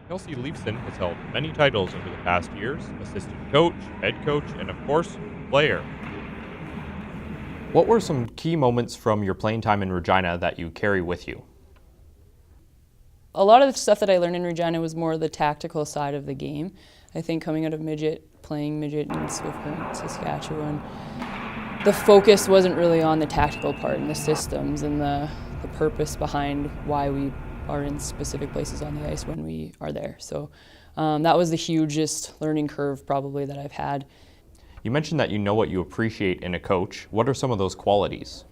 Kelsey Leifson has held many titles over the past years: assistant coach, head coach, and of course, player. What were some key moments from your playing time in Regina that you carry with you? A lot of the stuff that I learned in Regina was more the tactical side of the game. I think coming out of playing midget in Swift Current, Saskatchewan, the focus wasn't really on the tactical part and the systems and the purpose behind why we are in specific places on the ice when we are there. So that was the hugest learning curve probably that I've had. You mentioned that you know what you appreciate in a coach. What are some of those qualities?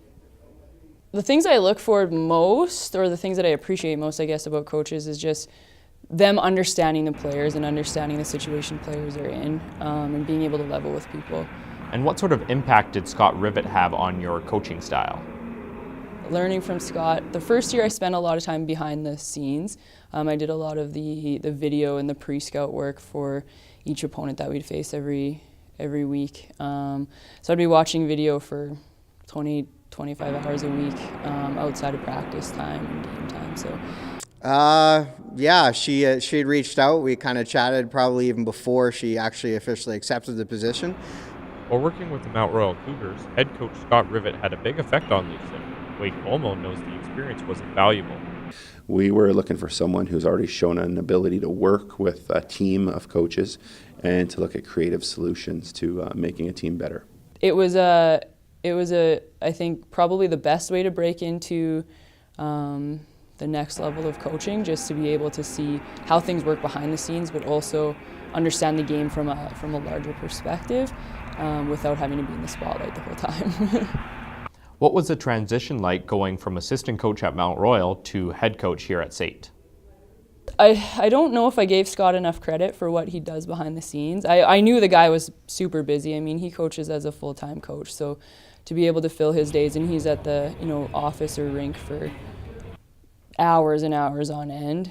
The things I look for most, or the things that I appreciate most, I guess, about coaches is just them understanding the players and understanding the situation players are in, and being able to level with people. And what sort of impact did Scott Rivet have on your coaching style? Learning from Scott, the first year I spent a lot of time behind the scenes. I did a lot of the video and the pre-scout work for each opponent that we'd face every week. So I'd be watching video for 25 hours a week outside of practice time and game time. So, yeah, she had reached out. We kind of chatted probably even before she actually officially accepted the position. While working with the Mount Royal Cougars, head coach Scott Rivet had a big effect on Leifson. Wade Olmo knows the experience was invaluable. We were looking for someone who's already shown an ability to work with a team of coaches and to look at creative solutions to making a team better. It was a, I think, probably the best way to break into the next level of coaching, just to be able to see how things work behind the scenes, but also understand the game from a larger perspective without having to be in the spotlight the whole time. What was the transition like going from assistant coach at Mount Royal to head coach here at SAIT? I don't know if I gave Scott enough credit for what he does behind the scenes. I knew the guy was super busy. I mean, he coaches as a full-time coach, so to be able to fill his days, and he's at the office or rink for hours and hours on end.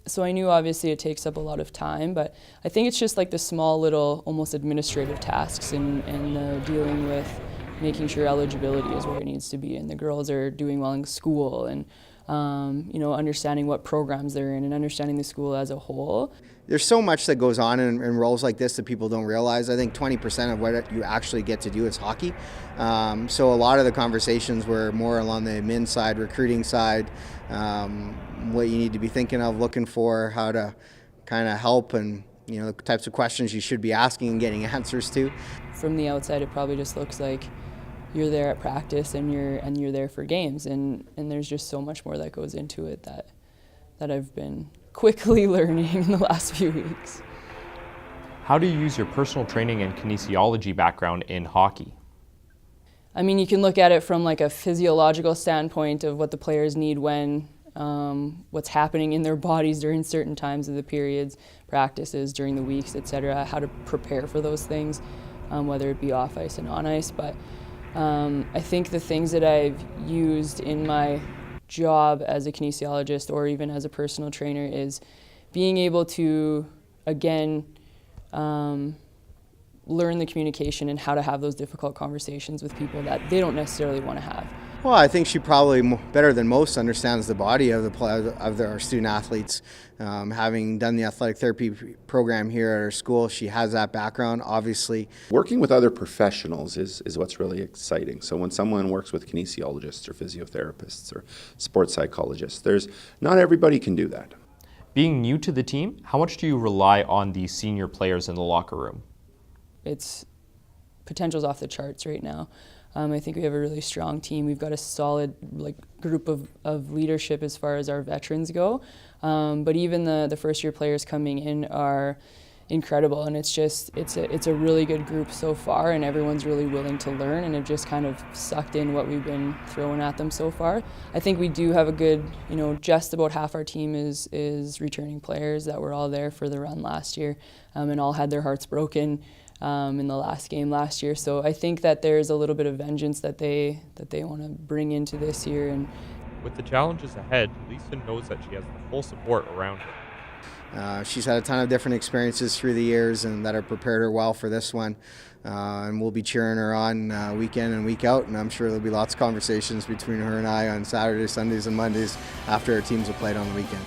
So I knew obviously it takes up a lot of time, but I think it's just like the small little almost administrative tasks and dealing with making sure eligibility is where it needs to be and the girls are doing well in school and understanding what programs they're in and understanding the school as a whole. There's so much that goes on in roles like this that people don't realize. I think 20% of what you actually get to do is hockey. So a lot of the conversations were more along the admin side, recruiting side, what you need to be thinking of, looking for, how to kind of help, and the types of questions you should be asking and getting answers to. From the outside, it probably just looks like you're there at practice and you're there for games, and there's just so much more that goes into it that I've been quickly learning in the last few weeks. How do you use your personal training and kinesiology background in hockey? I mean, you can look at it from like a physiological standpoint of what the players need when what's happening in their bodies during certain times of the periods, practices, during the weeks, etc., how to prepare for those things, whether it be off ice and on ice. But I think the things that I've used in my job as a kinesiologist or even as a personal trainer is being able to, again, learn the communication and how to have those difficult conversations with people that they don't necessarily want to have. Well, I think she probably better than most understands the body of our student athletes. Having done the athletic therapy program here at our school, she has that background, obviously. Working with other professionals is what's really exciting. So when someone works with kinesiologists or physiotherapists or sports psychologists, not everybody can do that. Being new to the team, how much do you rely on the senior players in the locker room? It's potential's off the charts right now. I think we have a really strong team. We've got a solid group of leadership as far as our veterans go. But even the first year players coming in are incredible, and it's a really good group so far, and everyone's really willing to learn and have just kind of sucked in what we've been throwing at them so far. I think we do have a good, just about half our team is returning players that were all there for the run last year, and all had their hearts broken in the last game last year. So I think that there's a little bit of vengeance that they want to bring into this year. And with the challenges ahead, Lisa knows that she has the full support around her. She's had a ton of different experiences through the years and that have prepared her well for this one. And we'll be cheering her on week in and week out, and I'm sure there'll be lots of conversations between her and I on Saturdays, Sundays, and Mondays after our teams have played on the weekend.